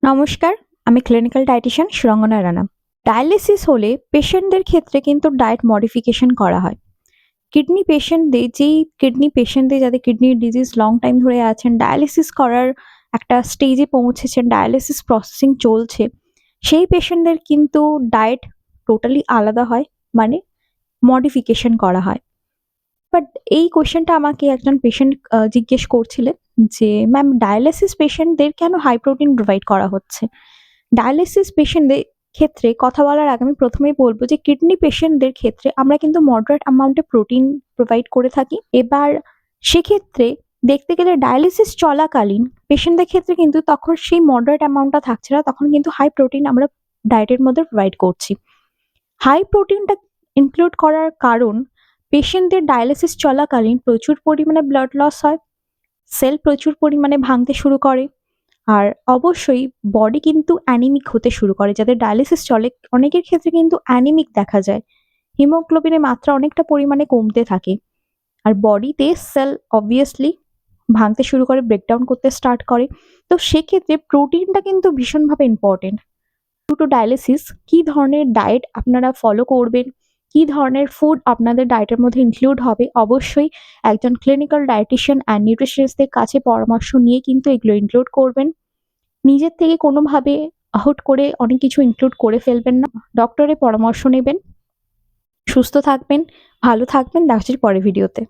নমস্কার, আমি clinical dietician Surangana Rana. Dialysis হলে পেশেন্টদের ক্ষেত্রে কিন্তু ডায়েট মডিফিকেশন করা হয়। কিডনি পেশেন্টদের যাদের কিডনির ডিজিজ লং টাইম ধরে আছেন, ডায়ালিসিস করার একটা স্টেজে পৌঁছেছেন, ডায়ালিসিস প্রসেসিং চলছে, সেই পেশেন্টদের কিন্তু ডায়েট টোটালি আলাদা হয়, মানে মডিফিকেশন করা হয়। বাট এই কোয়েশ্চেনটা আমাকে একজন পেশেন্ট জিজ্ঞেস করছিলেন যে, "ম্যাম, ডায়ালিসিস পেশেন্টদের কেন হাই প্রোটিন প্রোভাইড করা হচ্ছে?" ডায়ালিসিস পেশেন্টদের ক্ষেত্রে কথা বলার আগে আমি প্রথমেই বলব যে কিডনি পেশেন্টদের ক্ষেত্রে আমরা কিন্তু মডারেট অ্যামাউন্টে প্রোটিন প্রোভাইড করে থাকি। এবার সেক্ষেত্রে দেখতে গেলে ডায়ালিসিস চলাকালীন পেশেন্টদের ক্ষেত্রে কিন্তু তখন সেই মডারেট অ্যামাউন্টটা থাকছে না, তখন কিন্তু হাই প্রোটিন আমরা ডায়েটের মধ্যে প্রোভাইড করছি। হাই প্রোটিনটা ইনক্লুড করার কারণ পেশেন্টদের ডায়ালিসিস চলাকালীন প্রচুর পরিমাণে ব্লাড লস হয়, সেল প্রচুর পরিমাণে ভাঙতে শুরু করে, আর অবশ্যই বডি কিন্তু অ্যানিমিক হতে শুরু করে। যাদের ডায়ালিসিস চলে অনেকের ক্ষেত্রে কিন্তু অ্যানিমিক দেখা যায়। হিমোগ্লোবিনের মাত্রা অনেকটা পরিমাণে কমতে থাকে। আর বডিতে সেল অবভিয়াসলি ভাঙতে শুরু করে, ব্রেকডাউন করতে স্টার্ট করে। তো সেক্ষেত্রে প্রোটিনটা কিন্তু ভীষণভাবে ইম্পর্টেন্ট। ডু টু ডায়ালিসিস কী ধরনের ডায়েট আপনারা ফলো করবেন, কী ধরনের ফুড আপনাদের ডায়েটের মধ্যে ইনক্লুড হবে, অবশ্যই একজন ক্লিনিক্যাল ডায়েটিশিয়ান অ্যান্ড নিউট্রিশনিস্টদের কাছে পরামর্শ নিয়ে কিন্তু এগুলো ইনক্লুড করবেন। নিজের থেকে কোনোভাবে হুট করে অনেক কিছু ইনক্লুড করে ফেলবেন না। ডক্টরের পরামর্শ নেবেন। সুস্থ থাকবেন, ভালো থাকবেন। দেখা হচ্ছে পরের ভিডিওতে।